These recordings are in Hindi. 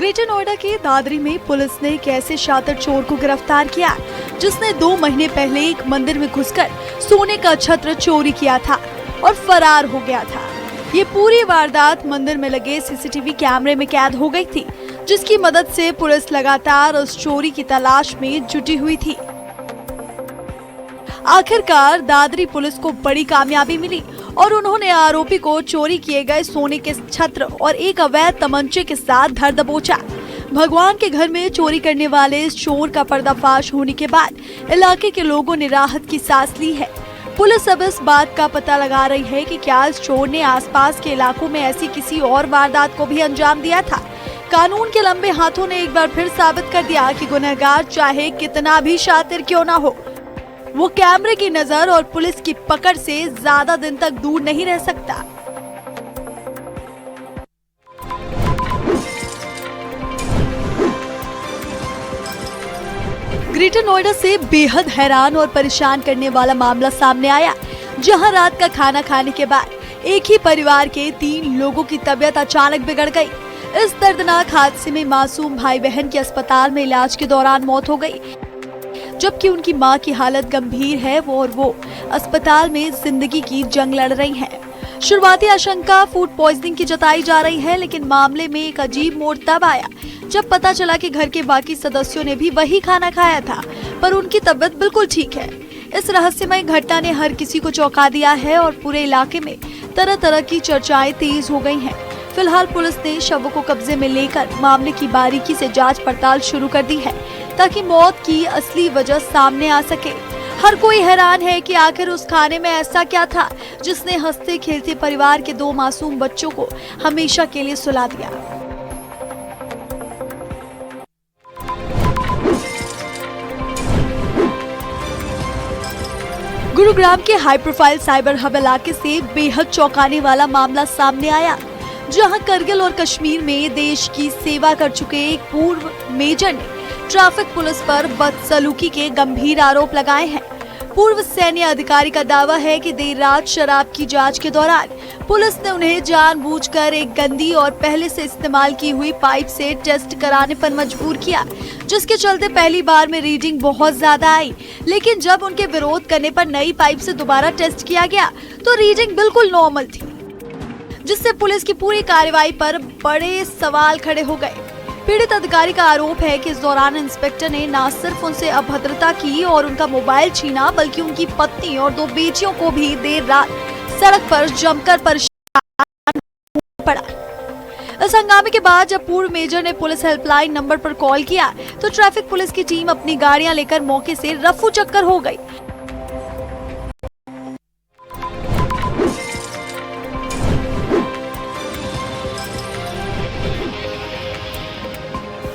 ग्रेटर नोएडा के दादरी में पुलिस ने एक ऐसे शातिर चोर को गिरफ्तार किया जिसने 2 महीने पहले एक मंदिर में घुसकर सोने का छत्र चोरी किया था और फरार हो गया था। ये पूरी वारदात मंदिर में लगे सीसीटीवी कैमरे में कैद हो गई थी, जिसकी मदद से पुलिस लगातार उस चोरी की तलाश में जुटी हुई थी। आखिरकार दादरी पुलिस को बड़ी कामयाबी मिली और उन्होंने आरोपी को चोरी किए गए सोने के छत्र और एक अवैध तमंचे के साथ धर दबोचा। भगवान के घर में चोरी करने वाले इस चोर का पर्दाफाश होने के बाद इलाके के लोगों ने राहत की सांस ली है। पुलिस अब इस बात का पता लगा रही है कि क्या इस चोर ने आसपास के इलाकों में ऐसी किसी और वारदात को भी अंजाम दिया था। कानून के लंबे हाथों ने एक बार फिर साबित कर दिया कि गुनहगार चाहे कितना भी शातिर क्यों ना हो, वो कैमरे की नजर और पुलिस की पकड़ से ज्यादा दिन तक दूर नहीं रह सकता। ग्रेटर नोएडा से बेहद हैरान और परेशान करने वाला मामला सामने आया, जहां रात का खाना खाने के बाद एक ही परिवार के 3 लोगों की तबीयत अचानक बिगड़ गई। इस दर्दनाक हादसे में मासूम भाई बहन की अस्पताल में इलाज के दौरान मौत हो गई, जबकि उनकी मां की हालत गंभीर है और वो अस्पताल में जिंदगी की जंग लड़ रही हैं। शुरुआती आशंका फूड पॉइजनिंग की जताई जा रही है, लेकिन मामले में एक अजीब मोड़ तब आया जब पता चला कि घर के बाकी सदस्यों ने भी वही खाना खाया था, पर उनकी तबीयत बिल्कुल ठीक है। इस रहस्यमय घटना ने हर किसी को चौंका दिया है और पूरे इलाके में तरह तरह की चर्चाएं तेज हो गई हैं। फिलहाल पुलिस ने शवों को कब्जे में लेकर मामले की बारीकी से जांच पड़ताल शुरू कर दी है, ताकि मौत की असली वजह सामने आ सके। हर कोई हैरान है कि आखिर उस खाने में ऐसा क्या था जिसने हंसते खेलते परिवार के 2 मासूम बच्चों को हमेशा के लिए सुला दिया। गुरुग्राम के हाई प्रोफाइल साइबर हब इलाके से बेहद चौंकाने वाला मामला सामने आया, जहां करगिल और कश्मीर में देश की सेवा कर चुके एक पूर्व मेजर ने ट्रैफिक पुलिस पर बदसलूकी के गंभीर आरोप लगाए हैं। पूर्व सैन्य अधिकारी का दावा है कि देर रात शराब की जांच के दौरान पुलिस ने उन्हें जानबूझकर एक गंदी और पहले से इस्तेमाल की हुई पाइप से टेस्ट कराने पर मजबूर किया, जिसके चलते पहली बार में रीडिंग बहुत ज्यादा आई, लेकिन जब उनके विरोध करने पर नई पाइप से दोबारा टेस्ट किया गया तो रीडिंग बिल्कुल नॉर्मल थी, जिससे पुलिस की पूरी कार्रवाई पर बड़े सवाल खड़े हो गए। पीड़ित अधिकारी का आरोप है कि इस दौरान इंस्पेक्टर ने न सिर्फ उनसे अभद्रता की और उनका मोबाइल छीना, बल्कि उनकी पत्नी और 2 बेटियों को भी देर रात सड़क पर जमकर परेशान पड़ा। इस हंगामे के बाद जब पूर्व मेजर ने पुलिस हेल्पलाइन नंबर पर कॉल किया तो ट्रैफिक पुलिस की टीम अपनी गाड़ियां लेकर मौके से रफू चक्कर हो गई।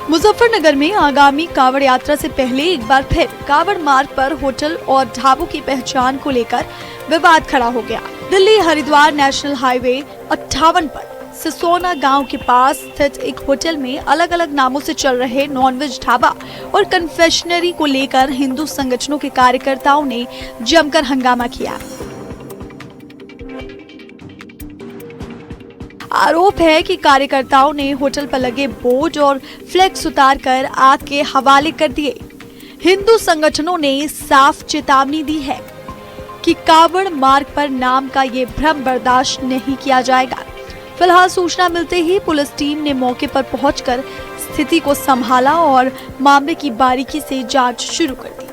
मुजफ्फरनगर में आगामी कावड़ यात्रा से पहले एक बार फिर कावड़ मार्ग पर होटल और ढाबों की पहचान को लेकर विवाद खड़ा हो गया। दिल्ली हरिद्वार नेशनल हाईवे 58 पर सिसोना गांव के पास स्थित एक होटल में अलग अलग नामों से चल रहे नॉनवेज ढाबा और कन्फेक्शनरी को लेकर हिंदू संगठनों के कार्यकर्ताओं ने जमकर हंगामा किया। आरोप है कि कार्यकर्ताओं ने होटल पर लगे बोर्ड और फ्लैक्स उतारकर आग के हवाले कर दिए। हिंदू संगठनों ने साफ चेतावनी दी है कि कावड़ मार्ग पर नाम का ये भ्रम बर्दाश्त नहीं किया जाएगा। फिलहाल सूचना मिलते ही पुलिस टीम ने मौके पर पहुंचकर स्थिति को संभाला और मामले की बारीकी से जांच शुरू कर दी।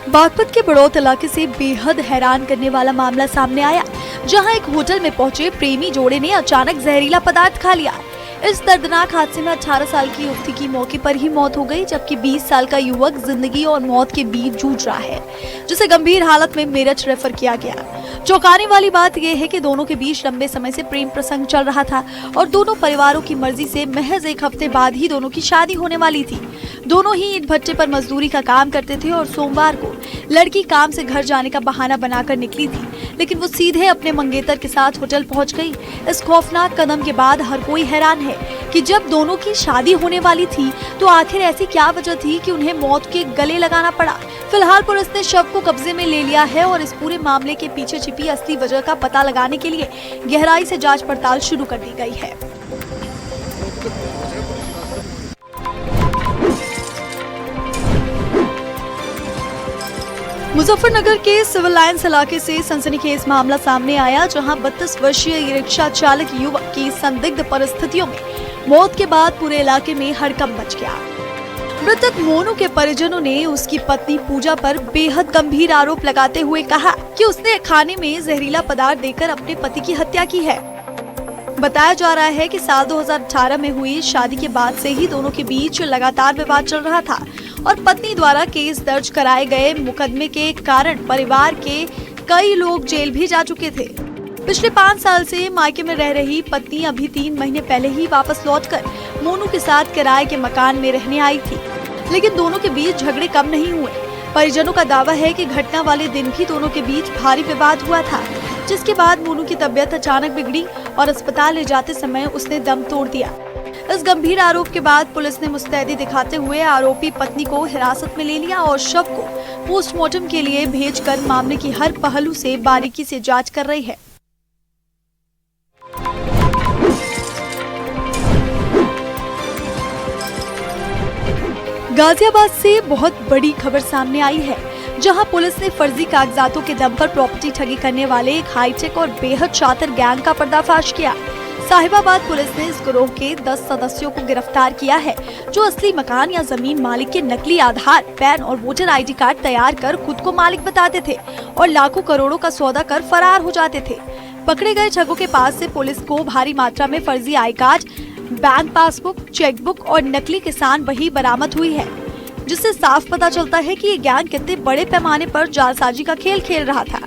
बागपत के बड़ौत इलाके से बेहद हैरान करने वाला मामला सामने आया, जहां एक होटल में पहुंचे प्रेमी जोड़े ने अचानक जहरीला पदार्थ खा लिया। इस दर्दनाक हादसे में 18 साल की युवती की मौके पर ही मौत हो गई, जबकि 20 साल का युवक जिंदगी और मौत के बीच जूझ रहा है, जिसे गंभीर हालत में मेरठ रेफर किया गया। चौंकाने वाली बात यह है कि दोनों के बीच लंबे समय से प्रेम प्रसंग चल रहा था और दोनों परिवारों की मर्जी से महज 1 हफ्ते बाद ही दोनों की शादी होने वाली थी। दोनों ही ईंट भट्टे पर मजदूरी का काम करते थे और सोमवार को लड़की काम से घर जाने का बहाना बनाकर निकली थी, लेकिन वो सीधे अपने मंगेतर के साथ होटल पहुंच गई। इस खौफनाक कदम के बाद हर कोई हैरान है कि जब दोनों की शादी होने वाली थी तो आखिर ऐसी क्या वजह थी कि उन्हें मौत के गले लगाना पड़ा। फिलहाल पुलिस ने शव को कब्जे में ले लिया है और इस पूरे मामले के पीछे छिपी असली वजह का पता लगाने के लिए गहराई से जांच पड़ताल शुरू कर दी गई है। मुजफ्फरनगर के सिविल लाइंस इलाके से सनसनीखेज मामला सामने आया, जहां 32 वर्षीय रिक्शा चालक युवक की संदिग्ध परिस्थितियों में मौत के बाद पूरे इलाके में हड़कंप मच गया। मृतक मोनू के परिजनों ने उसकी पत्नी पूजा पर बेहद गंभीर आरोप लगाते हुए कहा कि उसने खाने में जहरीला पदार्थ देकर अपने पति की हत्या की है। बताया जा रहा है कि साल 2018 में हुई शादी के बाद से ही दोनों के बीच लगातार विवाद चल रहा था और पत्नी द्वारा केस दर्ज कराए गए मुकदमे के कारण परिवार के कई लोग जेल भी जा चुके थे। पिछले 5 साल से मायके में रह रही पत्नी अभी 3 महीने पहले ही वापस लौटकर मोनू के साथ किराए के मकान में रहने आई थी, लेकिन दोनों के बीच झगड़े कम नहीं हुए। परिजनों का दावा है कि घटना वाले दिन भी दोनों के बीच भारी विवाद हुआ था, जिसके बाद मोनू की तबीयत अचानक बिगड़ी और अस्पताल ले जाते समय उसने दम तोड़ दिया। इस गंभीर आरोप के बाद पुलिस ने मुस्तैदी दिखाते हुए आरोपी पत्नी को हिरासत में ले लिया और शव को पोस्टमार्टम के लिए भेजकर मामले की हर पहलू से बारीकी से जांच कर रही है। गाजियाबाद से बहुत बड़ी खबर सामने आई है, जहां पुलिस ने फर्जी कागजातों के दम पर प्रॉपर्टी ठगी करने वाले एक हाईटेक और बेहद शातिर गैंग का पर्दाफाश किया। साहिबाबाद पुलिस ने इस गिरोह के 10 सदस्यों को गिरफ्तार किया है, जो असली मकान या जमीन मालिक के नकली आधार, पैन और वोटर ID कार्ड तैयार कर खुद को मालिक बताते थे और लाखों करोड़ों का सौदा कर फरार हो जाते थे। पकड़े गए ठगों के पास से पुलिस को भारी मात्रा में फर्जी I card, bank passbook, chequebook और नकली किसान बही बरामद हुई है, जिससे साफ पता चलता है कि ये गैंग कितने बड़े पैमाने पर जालसाजी का खेल खेल रहा था।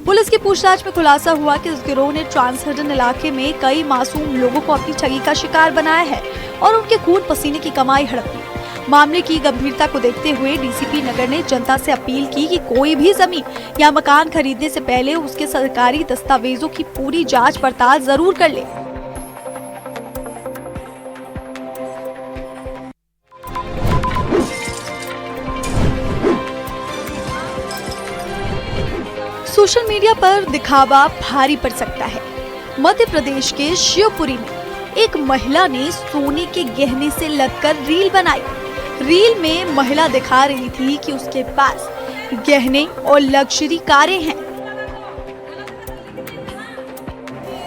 पुलिस की पूछताछ में खुलासा हुआ कि इस गिरोह ने ट्रांसहर्डन इलाके में कई मासूम लोगों को अपनी ठगी का शिकार बनाया है और उनके खून पसीने की कमाई हड़प ली। मामले की गंभीरता को देखते हुए डीसीपी नगर ने जनता से अपील की कि कोई भी जमीन या मकान खरीदने से पहले उसके सरकारी दस्तावेजों की पूरी जांच पड़ताल जरूर कर ले। सोशल मीडिया पर दिखावा भारी पड़ सकता है। मध्य प्रदेश के शिवपुरी में एक महिला ने सोने के गहने से लगकर रील बनाई। रील में महिला दिखा रही थी कि उसके पास गहने और लग्जरी कारें हैं।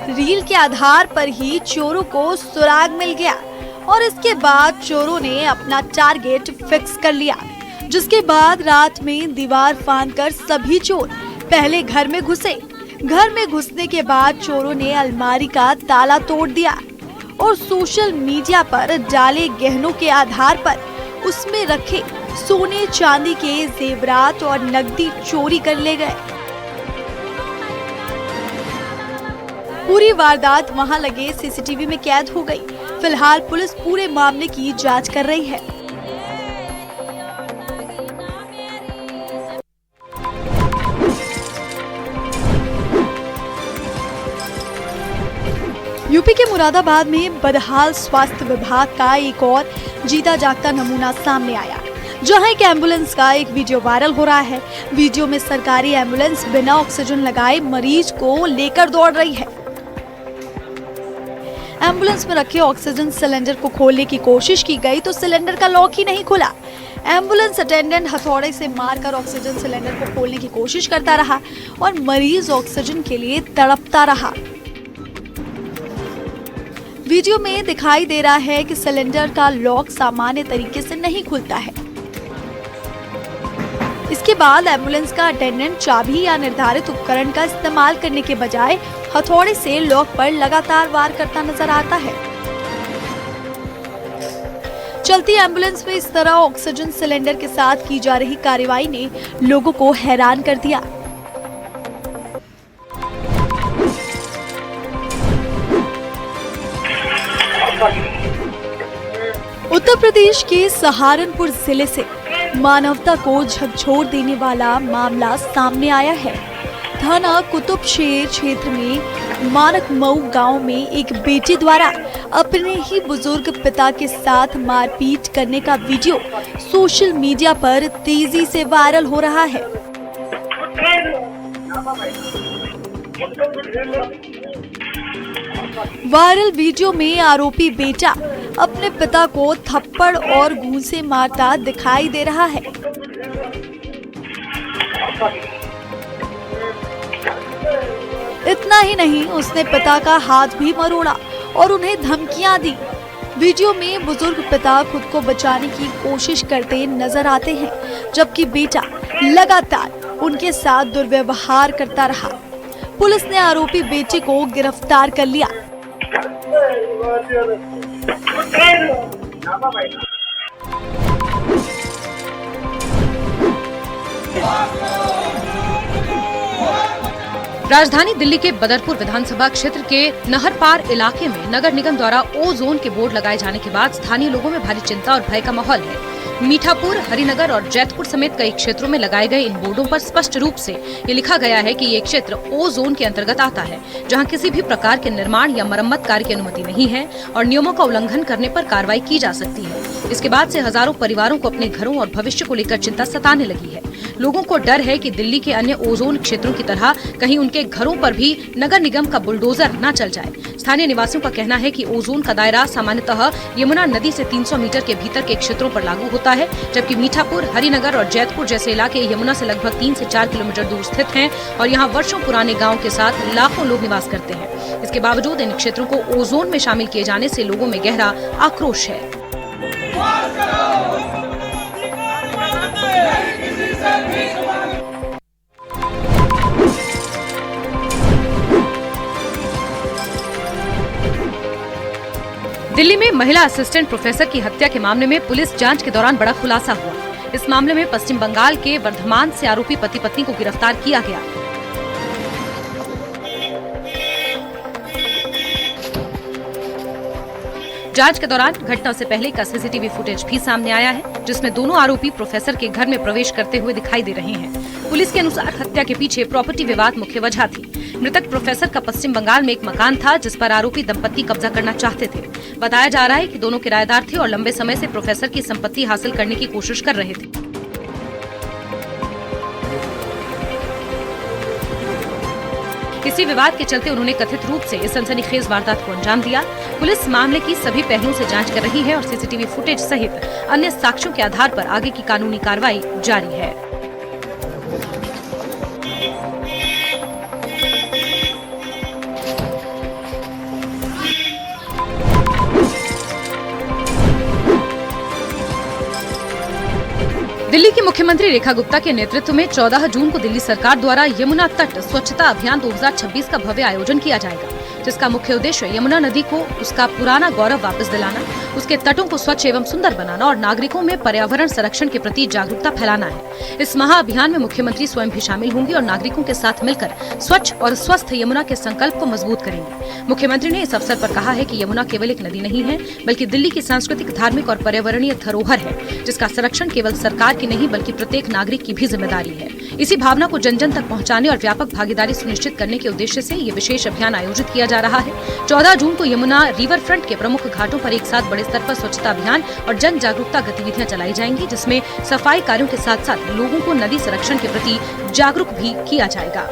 रील के आधार पर ही चोरों को सुराग मिल गया और इसके बाद चोरों ने अपना टारगेट फिक्स कर लिया, जिसके बाद रात में दीवार फांदकर सभी चोर पहले घर में घुसे। घर में घुसने के बाद चोरों ने अलमारी का ताला तोड़ दिया और सोशल मीडिया पर डाले गहनों के आधार पर उसमें रखे सोने चांदी के जेवरात और नकदी चोरी कर ले गए। पूरी वारदात वहां लगे सीसीटीवी में कैद हो गई। फिलहाल पुलिस पूरे मामले की जांच कर रही है। यूपी के मुरादाबाद में बदहाल स्वास्थ्य विभाग का एक और जीता जागता नमूना सामने आया, जहां एक एम्बुलेंस का एक वीडियो वायरल हो रहा है। वीडियो में सरकारी एम्बुलेंस बिना ऑक्सीजन लगाए मरीज को लेकर दौड़ रही है। एम्बुलेंस में रखे ऑक्सीजन सिलेंडर को खोलने की कोशिश की गई तो सिलेंडर का लॉक ही नहीं खुला। एम्बुलेंस अटेंडेंट हथौड़े से मारकर ऑक्सीजन सिलेंडर को खोलने की कोशिश करता रहा और मरीज ऑक्सीजन के लिए तड़पता रहा। वीडियो में दिखाई दे रहा है कि सिलेंडर का लॉक सामान्य तरीके से नहीं खुलता है। इसके बाद एम्बुलेंस का अटेंडेंट चाबी या निर्धारित उपकरण का इस्तेमाल करने के बजाय हथौड़े से लॉक पर लगातार वार करता नजर आता है। चलती एम्बुलेंस में इस तरह ऑक्सीजन सिलेंडर के साथ की जा रही कार्रवाई ने लोगों को हैरान कर दिया। उत्तर प्रदेश के सहारनपुर जिले से मानवता को झकझोर देने वाला मामला सामने आया है। थाना कुतुबशेर क्षेत्र में मानक मऊ गांव में एक बेटे द्वारा अपने ही बुजुर्ग पिता के साथ मारपीट करने का वीडियो सोशल मीडिया पर तेजी से वायरल हो रहा है। वायरल वीडियो में आरोपी बेटा अपने पिता को थप्पड़ और घूंसे मारता दिखाई दे रहा है। इतना ही नहीं, उसने पिता का हाथ भी मरोड़ा और उन्हें धमकियां दी। वीडियो में बुजुर्ग पिता खुद को बचाने की कोशिश करते नजर आते हैं, जबकि बेटा लगातार उनके साथ दुर्व्यवहार करता रहा। पुलिस ने आरोपी बेटे को गिरफ्तार कर लिया। राजधानी दिल्ली के बदरपुर विधानसभा क्षेत्र के नहरपार इलाके में नगर निगम द्वारा ओ जोन के बोर्ड लगाए जाने के बाद स्थानीय लोगों में भारी चिंता और भय का माहौल है। मीठापुर, हरिनगर और जैतपुर समेत कई क्षेत्रों में लगाए गए इन बोर्डों पर स्पष्ट रूप से ये लिखा गया है कि ये क्षेत्र ओ जोन के अंतर्गत आता है, जहां किसी भी प्रकार के निर्माण या मरम्मत कार्य की अनुमति नहीं है और नियमों का उल्लंघन करने पर कार्रवाई की जा सकती है। इसके बाद से हजारों परिवारों को अपने घरों और भविष्य को लेकर चिंता सताने लगी है। लोगों को डर है कि दिल्ली के अन्य ओजोन क्षेत्रों की तरह कहीं उनके घरों पर भी नगर निगम का बुलडोजर न चल जाए। स्थानीय निवासियों का कहना है कि ओजोन का दायरा सामान्यतः यमुना नदी से 300 मीटर के भीतर के क्षेत्रों पर लागू होता है, जबकि मीठापुर, हरिनगर और जैतपुर जैसे इलाके यमुना से लगभग 3 से 4 किलोमीटर दूर स्थित हैं और यहाँ वर्षों पुराने गाँव के साथ लाखों लोग निवास करते हैं। इसके बावजूद इन क्षेत्रों को ओजोन में शामिल किए जाने से लोगों में गहरा आक्रोश है। दिल्ली में महिला असिस्टेंट प्रोफेसर की हत्या के मामले में पुलिस जांच के दौरान बड़ा खुलासा हुआ। इस मामले में पश्चिम बंगाल के वर्धमान से आरोपी पति पत्नी को गिरफ्तार किया गया। जांच के दौरान घटना से पहले का सीसीटीवी फुटेज भी सामने आया है, जिसमें दोनों आरोपी प्रोफेसर के घर में प्रवेश करते हुए दिखाई दे रहे हैं। पुलिस के अनुसार हत्या के पीछे प्रॉपर्टी विवाद मुख्य वजह थी। मृतक प्रोफेसर का पश्चिम बंगाल में एक मकान था, जिस पर आरोपी दंपत्ति कब्जा करना चाहते थे। बताया जा रहा है कि दोनों किराएदार थे और लंबे समय से प्रोफेसर की संपत्ति हासिल करने की कोशिश कर रहे थे। इसी विवाद के चलते उन्होंने कथित रूप से इस सनसनीखेज वारदात को अंजाम दिया। पुलिस मामले की सभी पहलुओं से जांच कर रही है और सीसीटीवी फुटेज सहित अन्य साक्ष्यों के आधार पर आगे की कानूनी कार्रवाई जारी है। दिल्ली की मुख्यमंत्री रेखा गुप्ता के नेतृत्व में 14 जून को दिल्ली सरकार द्वारा यमुना तट स्वच्छता अभियान 2026 का भव्य आयोजन किया जाएगा, जिसका मुख्य उद्देश्य यमुना नदी को उसका पुराना गौरव वापस दिलाना, उसके तटों को स्वच्छ एवं सुंदर बनाना और नागरिकों में पर्यावरण संरक्षण के प्रति जागरूकता फैलाना है। इस महाअभियान में मुख्यमंत्री स्वयं भी शामिल होंगी और नागरिकों के साथ मिलकर स्वच्छ और स्वस्थ यमुना के संकल्प को मजबूत करेंगे। मुख्यमंत्री ने इस अवसर पर कहा है कि यमुना केवल एक नदी नहीं है, बल्कि दिल्ली की सांस्कृतिक, धार्मिक और पर्यावरणीय धरोहर है, जिसका संरक्षण केवल सरकार की नहीं बल्कि प्रत्येक नागरिक की भी जिम्मेदारी है। इसी भावना को जन जन तक पहुंचाने और व्यापक भागीदारी सुनिश्चित करने के उद्देश्य से ये विशेष अभियान आयोजित किया जा रहा है। 14 जून को यमुना रिवर फ्रंट के प्रमुख घाटों पर एक साथ बड़े स्तर पर स्वच्छता अभियान और जन जागरूकता गतिविधियां चलाई जाएंगी, जिसमें सफाई कार्यों के साथ साथ लोगों को नदी संरक्षण के प्रति जागरूक भी किया जाएगा।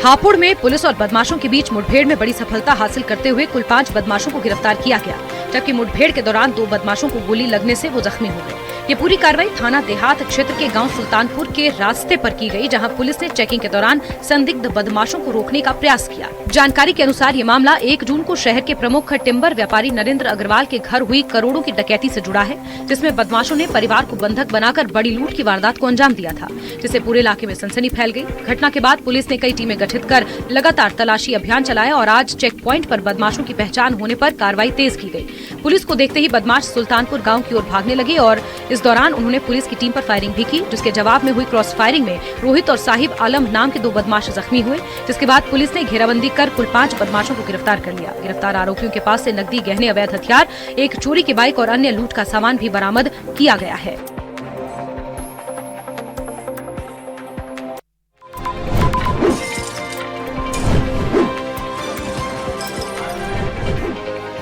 हापुड़ में पुलिस और बदमाशों के बीच मुठभेड़ में बड़ी सफलता हासिल करते हुए कुल 5 बदमाशों को गिरफ्तार किया गया, जबकि मुठभेड़ के दौरान 2 बदमाशों को गोली लगने से वो जख्मी हो गए। ये पूरी कार्रवाई थाना देहात क्षेत्र के गांव सुल्तानपुर के रास्ते पर की गई, जहां पुलिस ने चेकिंग के दौरान संदिग्ध बदमाशों को रोकने का प्रयास किया। जानकारी के अनुसार ये मामला 1 जून को शहर के प्रमुख टिम्बर व्यापारी नरेंद्र अग्रवाल के घर हुई करोड़ों की डकैती से जुड़ा है, जिसमें बदमाशों ने परिवार को बंधक बनाकर बड़ी लूट की वारदात को अंजाम दिया था, जिससे पूरे इलाके में सनसनी फैल गई। घटना के बाद पुलिस ने कई टीमें गठित कर लगातार तलाशी अभियान चलाया और आज चेक पॉइंट पर बदमाशों की पहचान होने पर कार्रवाई तेज की गई। पुलिस को देखते ही बदमाश सुल्तानपुर गाँव की ओर भागने लगे और इस दौरान उन्होंने पुलिस की टीम पर फायरिंग भी की, जिसके जवाब में हुई क्रॉस फायरिंग में रोहित और साहिब आलम नाम के 2 बदमाश जख्मी हुए, जिसके बाद पुलिस ने घेराबंदी कर कुल 5 बदमाशों को गिरफ्तार कर लिया। गिरफ्तार आरोपियों के पास से नकदी, गहने, अवैध हथियार, एक चोरी की बाइक और अन्य लूट का सामान भी बरामद किया गया है।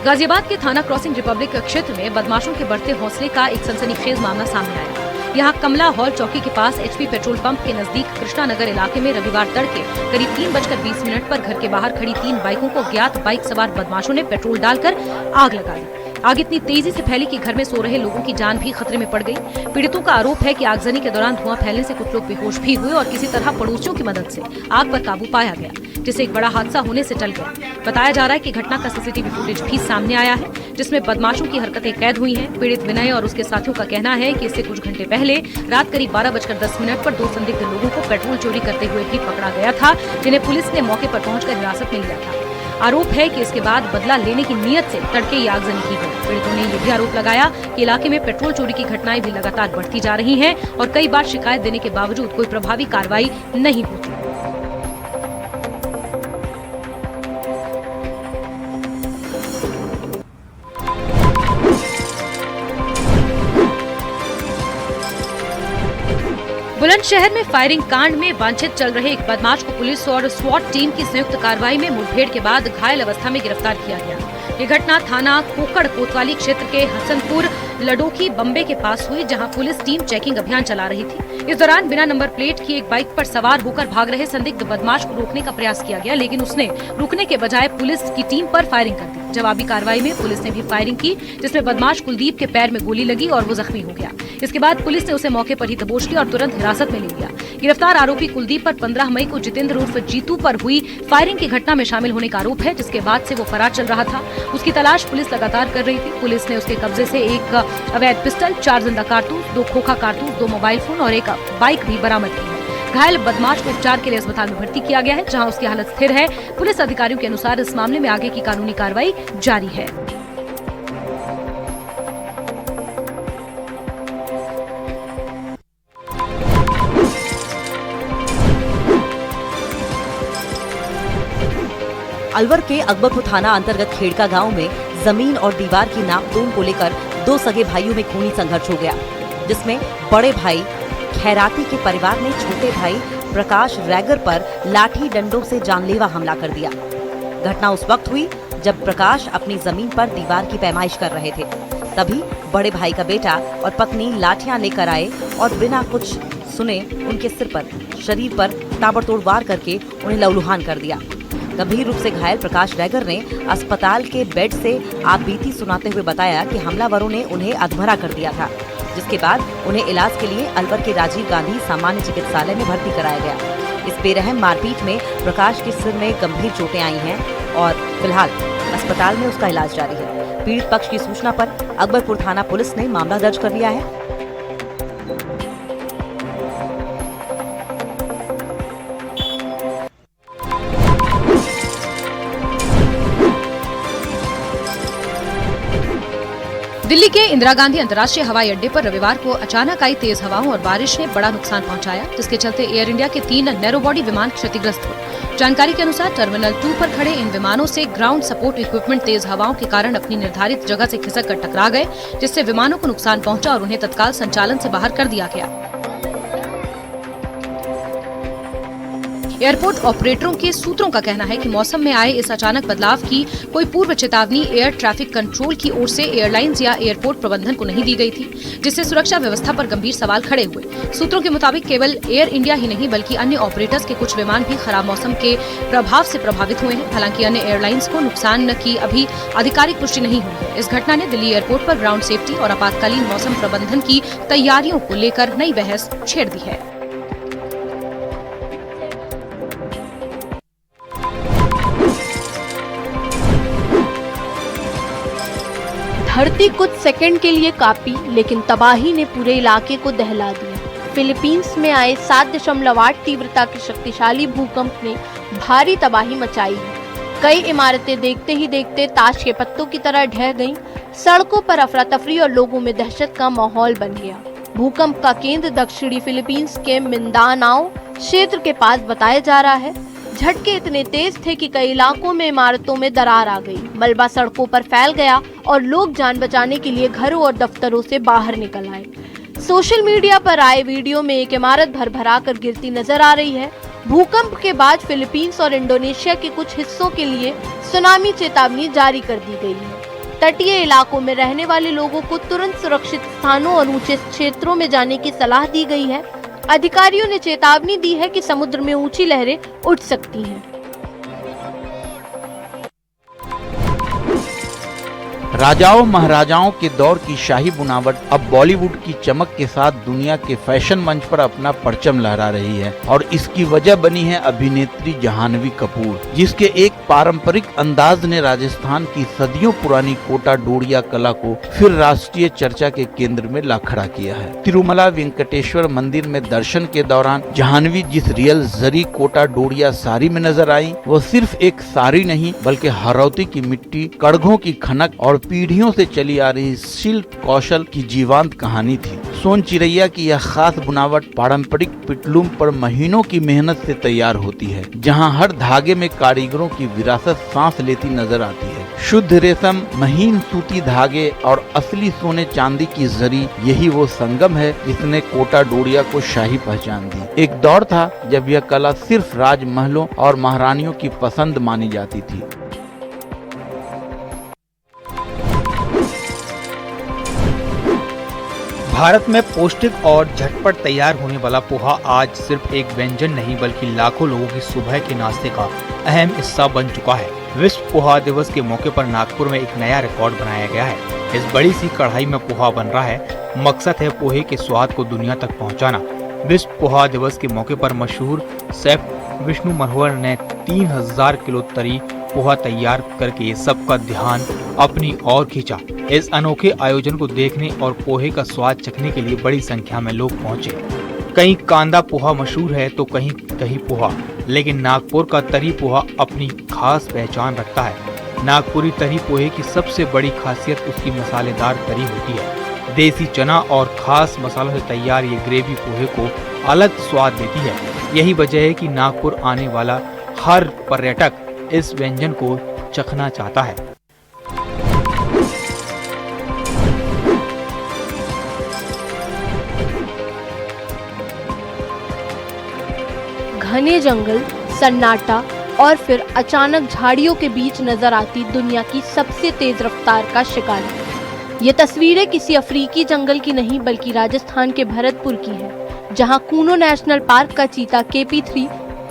गाजियाबाद के थाना क्रॉसिंग रिपब्लिक क्षेत्र में बदमाशों के बढ़ते हौसले का एक सनसनीखेज मामला सामने आया। यहाँ कमला हॉल चौकी के पास एचपी पेट्रोल पंप के नजदीक कृष्णा नगर इलाके में रविवार तड़के करीब 3:20 पर घर के बाहर खड़ी 3 बाइकों को अज्ञात बाइक सवार बदमाशों ने पेट्रोल डालकर आग लगा दी। आग इतनी तेजी से फैली कि घर में सो रहे लोगों की जान भी खतरे में पड़ गई। पीड़ितों का आरोप है कि आगजनी के दौरान धुआं फैलने से कुछ लोग बेहोश भी हुए और किसी तरह पड़ोसियों की मदद से आग पर काबू पाया गया, जिससे एक बड़ा हादसा होने से टल गया। बताया जा रहा है कि घटना का सीसीटीवी फुटेज भी सामने आया है, जिसमें बदमाशों की हरकतें कैद हुई हैं। पीड़ित विनय और उसके साथियों का कहना है कि इससे कुछ घंटे पहले रात करीब 12:10 पर 2 संदिग्ध लोगों को पेट्रोल चोरी करते हुए भी पकड़ा गया था, जिन्हें पुलिस ने मौके पर पहुंचकर हिरासत में लिया था। आरोप है कि इसके बाद बदला लेने की नीयत से तड़के ये आगजनी की गई। पीड़ितों ने ये भी आरोप लगाया कि इलाके में पेट्रोल चोरी की घटनाएं भी लगातार बढ़ती जा रही हैं और कई बार शिकायत देने के बावजूद कोई प्रभावी कार्रवाई नहीं होती। बुलंदशहर में फायरिंग कांड में वांछित चल रहे एक बदमाश को पुलिस और स्वाट टीम की संयुक्त कार्रवाई में मुठभेड़ के बाद घायल अवस्था में गिरफ्तार किया गया। ये घटना थाना कोकड़ कोतवाली क्षेत्र के हसनपुर लडोकी बम्बे के पास हुई, जहां पुलिस टीम चेकिंग अभियान चला रही थी। इस दौरान बिना नंबर प्लेट की एक बाइक पर सवार होकर भाग रहे संदिग्ध बदमाश को रोकने का प्रयास किया गया, लेकिन उसने रुकने के बजाय पुलिस की टीम पर फायरिंग कर दी। जवाबी कार्रवाई में पुलिस ने भी फायरिंग की, जिसमें बदमाश कुलदीप के पैर में गोली लगी और वो जख्मी हो गया। इसके बाद पुलिस ने उसे मौके पर ही दबोच लिया और तुरंत हिरासत में ले लिया। गिरफ्तार आरोपी कुलदीप पर 15 मई को जितेंद्र उर्फ जीतू पर हुई फायरिंग की घटना में शामिल होने का आरोप है, जिसके बाद से वो फरार चल रहा था। उसकी तलाश पुलिस लगातार कर रही थी। पुलिस ने उसके कब्जे से एक अवैध पिस्टल, 4 जिंदा कारतूस, 2 खोखा कारतूस, 2 मोबाइल फोन और एक बाइक भी बरामद की है। घायल बदमाश को उपचार के लिए अस्पताल में भर्ती किया गया है, जहां उसकी हालत स्थिर है। पुलिस अधिकारियों के अनुसार इस मामले में आगे की कानूनी कार्रवाई जारी है। अलवर के अकबरपुर थाना अंतर्गत खेड़का गांव में जमीन और दीवार की नापतोल को लेकर 2 सगे भाइयों में खूनी संघर्ष हो गया, जिसमें बड़े भाई खैराती के परिवार ने छोटे भाई प्रकाश रैगर पर लाठी डंडों से जानलेवा हमला कर दिया। घटना उस वक्त हुई जब प्रकाश अपनी जमीन पर दीवार की पैमाइश कर रहे थे। तभी बड़े भाई का बेटा और पत्नी लाठियां लेकर आए और बिना कुछ सुने उनके सिर पर, शरीर पर ताबड़तोड़ वार करके उन्हें लहूलुहान कर दिया। गंभीर रूप से घायल प्रकाश रैगर ने अस्पताल के बेड से आपबीती सुनाते हुए बताया कि हमलावरों ने उन्हें अधमरा कर दिया था, जिसके बाद उन्हें इलाज के लिए अलवर के राजीव गांधी सामान्य चिकित्सालय में भर्ती कराया गया। इस बेरहम मारपीट में प्रकाश के सिर में गंभीर चोटें आई हैं और फिलहाल अस्पताल में उसका इलाज जारी है। पीड़ित पक्ष की सूचना पर अकबरपुर थाना पुलिस ने मामला दर्ज कर लिया है। दिल्ली के इंदिरा गांधी अंतर्राष्ट्रीय हवाई अड्डे पर रविवार को अचानक आई तेज हवाओं और बारिश ने बड़ा नुकसान पहुंचाया, जिसके चलते एयर इंडिया के 3 नैरो बॉडी विमान क्षतिग्रस्त हुए। जानकारी के अनुसार टर्मिनल 2 पर खड़े इन विमानों से ग्राउंड सपोर्ट इक्विपमेंट तेज हवाओं के कारण अपनी निर्धारित जगह से खिसक कर टकरा गए, जिससे विमानों को नुकसान पहुंचा और उन्हें तत्काल संचालन से बाहर कर दिया गया। एयरपोर्ट ऑपरेटरों के सूत्रों का कहना है कि मौसम में आए इस अचानक बदलाव की कोई पूर्व चेतावनी एयर ट्रैफिक कंट्रोल की ओर से एयरलाइंस या एयरपोर्ट प्रबंधन को नहीं दी गई थी, जिससे सुरक्षा व्यवस्था पर गंभीर सवाल खड़े हुए। सूत्रों के मुताबिक केवल एयर इंडिया ही नहीं बल्कि अन्य ऑपरेटर्स के कुछ विमान भी खराब मौसम के प्रभाव से प्रभावित हुए हैं। हालांकि अन्य एयरलाइंस को नुकसान की अभी आधिकारिक पुष्टि नहीं हुई है। इस घटना ने दिल्ली एयरपोर्ट पर ग्राउंड सेफ्टी और आपातकालीन मौसम प्रबंधन की तैयारियों को लेकर नई बहस छेड़ दी है। धरती कुछ सेकंड के लिए कांपी, लेकिन तबाही ने पूरे इलाके को दहला दिया। फिलीपींस में आए 7.8 तीव्रता के शक्तिशाली भूकंप ने भारी तबाही मचाई है। कई इमारतें देखते ही देखते ताश के पत्तों की तरह ढह गईं। सड़कों पर अफरा तफरी और लोगों में दहशत का माहौल बन गया। भूकंप का केंद्र दक्षिणी फिलीपींस के मिंदानाओ क्षेत्र के पास बताया जा रहा है। झटके इतने तेज थे कि कई इलाकों में इमारतों में दरार आ गई। मलबा सड़कों पर फैल गया और लोग जान बचाने के लिए घरों और दफ्तरों से बाहर निकल आए। सोशल मीडिया पर आए वीडियो में एक इमारत भरभरा कर गिरती नजर आ रही है। भूकंप के बाद फिलीपींस और इंडोनेशिया के कुछ हिस्सों के लिए सुनामी चेतावनी जारी कर दी गई है। तटीय इलाकों में रहने वाले लोगों को तुरंत सुरक्षित स्थानों और ऊंचे क्षेत्रों में जाने की सलाह दी गई है। अधिकारियों ने चेतावनी दी है कि समुद्र में ऊंची लहरें उठ सकती हैं। राजाओं महाराजाओं के दौर की शाही बुनावट अब बॉलीवुड की चमक के साथ दुनिया के फैशन मंच पर अपना परचम लहरा रही है और इसकी वजह बनी है अभिनेत्री जाह्नवी कपूर, जिसके एक पारंपरिक अंदाज ने राजस्थान की सदियों पुरानी कोटा डोरिया कला को फिर राष्ट्रीय चर्चा के केंद्र में ला खड़ा किया है। तिरुमला वेंकटेश्वर मंदिर में दर्शन के दौरान जाह्नवी जिस रियल जरी कोटा डोरिया साड़ी में नजर आई, वो सिर्फ एक साड़ी नहीं बल्कि हरौती की मिट्टी, कड़घों की खनक और पीढ़ियों से चली आ रही शिल्प कौशल की जीवंत कहानी थी। सोन चिरैया की यह खास बुनावट पारंपरिक पिटलूम पर महीनों की मेहनत से तैयार होती है, जहां हर धागे में कारीगरों की विरासत सांस लेती नजर आती है। शुद्ध रेशम, महीन सूती धागे और असली सोने चांदी की जरी, यही वो संगम है जिसने कोटा डोरिया को शाही पहचान दी। एक दौर था जब यह कला सिर्फ राजमहलों और महारानियों की पसंद मानी जाती थी। भारत में पौष्टिक और झटपट तैयार होने वाला पोहा आज सिर्फ एक व्यंजन नहीं बल्कि लाखों लोगों की सुबह के नाश्ते का अहम हिस्सा बन चुका है। विश्व पोहा दिवस के मौके पर नागपुर में एक नया रिकॉर्ड बनाया गया है। इस बड़ी सी कढ़ाई में पोहा बन रहा है। मकसद है पोहे के स्वाद को दुनिया तक पहुंचाना। विश्व पोहा दिवस के मौके पर मशहूर शेफ विष्णु मनोहर ने 3000 किलो तरी पोहा तैयार करके सबका ध्यान अपनी ओर खींचा। इस अनोखे आयोजन को देखने और पोहे का स्वाद चखने के लिए बड़ी संख्या में लोग पहुंचे। कहीं कांदा पोहा मशहूर है तो कहीं दही पोहा, लेकिन नागपुर का तरी पोहा अपनी खास पहचान रखता है। नागपुरी तरी पोहे की सबसे बड़ी खासियत उसकी मसालेदार तरी होती है। देसी चना और खास मसालों से तैयार ये ग्रेवी पोहे को अलग स्वाद देती है। यही वजह है कि नागपुर आने वाला हर पर्यटक इस व्यंजन को चखना चाहता है। घने जंगल, सन्नाटा और फिर अचानक झाड़ियों के बीच नजर आती दुनिया की सबसे तेज रफ्तार का शिकारी। ये तस्वीरें किसी अफ्रीकी जंगल की नहीं बल्कि राजस्थान के भरतपुर की है, जहां कूनो नेशनल पार्क का चीता KP3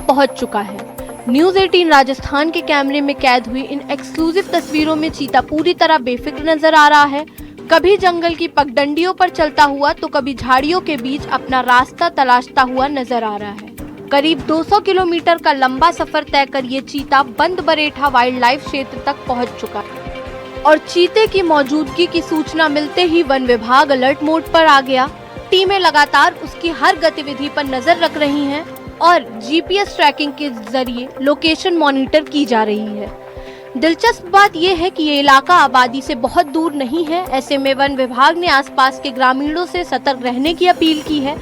पहुंच चुका है। न्यूज़ 18 राजस्थान के कैमरे में कैद हुई इन एक्सक्लूसिव तस्वीरों में चीता पूरी तरह बेफिक्र नजर आ रहा है। कभी जंगल की पगडंडियों पर चलता हुआ तो कभी झाड़ियों के बीच अपना रास्ता तलाशता हुआ नजर आ रहा है। करीब 200 किलोमीटर का लंबा सफर तय कर ये चीता बंद बरेठा वाइल्ड लाइफ क्षेत्र तक पहुंच चुका है और चीते की मौजूदगी की सूचना मिलते ही वन विभाग अलर्ट मोड पर आ गया। टीमें लगातार उसकी हर गतिविधि पर नजर रख रही हैं और GPS ट्रैकिंग के जरिए लोकेशन मॉनिटर की जा रही है। दिलचस्प बात यह है कि ये इलाका आबादी से बहुत दूर नहीं है। ऐसे में वन विभाग ने आसपास के ग्रामीणों से सतर्क रहने की अपील की है।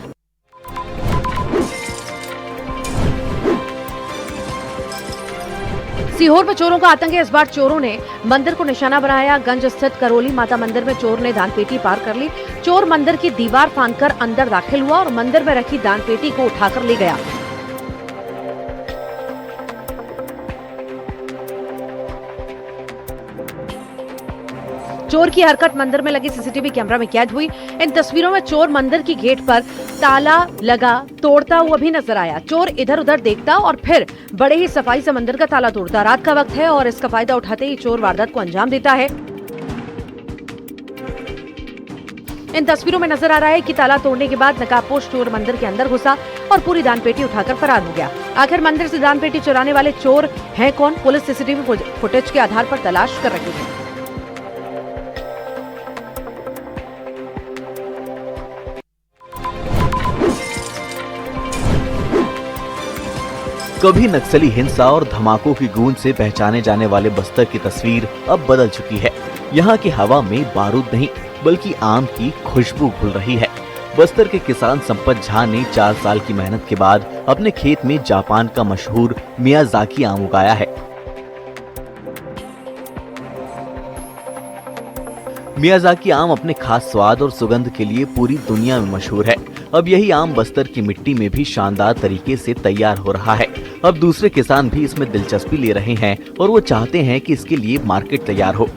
सीहोर में चोरों का आतंक है। इस बार चोरों ने मंदिर को निशाना बनाया। गंज स्थित करोली माता मंदिर में चोर ने दानपेटी पार कर ली। चोर मंदिर की दीवार फांदकर अंदर दाखिल हुआ और मंदिर में रखी दानपेटी को उठाकर ले गया। चोर की हरकत मंदिर में लगे CCTV कैमरा में कैद हुई। इन तस्वीरों में चोर मंदिर की गेट पर ताला लगा तोड़ता हुआ भी नजर आया। चोर इधर उधर देखता और फिर बड़े ही सफाई से मंदिर का ताला तोड़ता। रात का वक्त है और इसका फायदा उठाते ही चोर वारदात को अंजाम देता है। इन तस्वीरों में नजर आ रहा है कि ताला तोड़ने के बाद नकाबपोश चोर मंदिर के अंदर घुसा और पूरी दानपेटी उठाकर फरार हो गया। आखिर मंदिर से दानपेटी चुराने वाले चोर हैं कौन? पुलिस CCTV फुटेज के आधार पर तलाश कर रही है। कभी नक्सली हिंसा और धमाकों की गूंज से पहचाने जाने वाले बस्तर की तस्वीर अब बदल चुकी है। यहाँ की हवा में बारूद नहीं बल्कि आम की खुशबू घुल रही है। बस्तर के किसान संपत झा ने 4 साल की मेहनत के बाद अपने खेत में जापान का मशहूर मियाजाकी आम उगाया है। मियाजाकी आम अपने खास स्वाद और सुगंध के लिए पूरी दुनिया में मशहूर है। अब यही आम बस्तर की मिट्टी में भी शानदार तरीके से तैयार हो रहा है। अब दूसरे किसान भी इसमें दिलचस्पी ले रहे हैं और वो चाहते हैं कि इसके लिए मार्केट तैयार हो।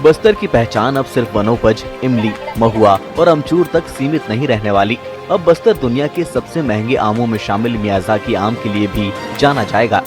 बस्तर की पहचान अब सिर्फ वनोपज, इमली, महुआ और अमचूर तक सीमित नहीं रहने वाली। अब बस्तर दुनिया के सबसे महंगे आमों में शामिल मियाज़ाकी आम के लिए भी जाना जाएगा।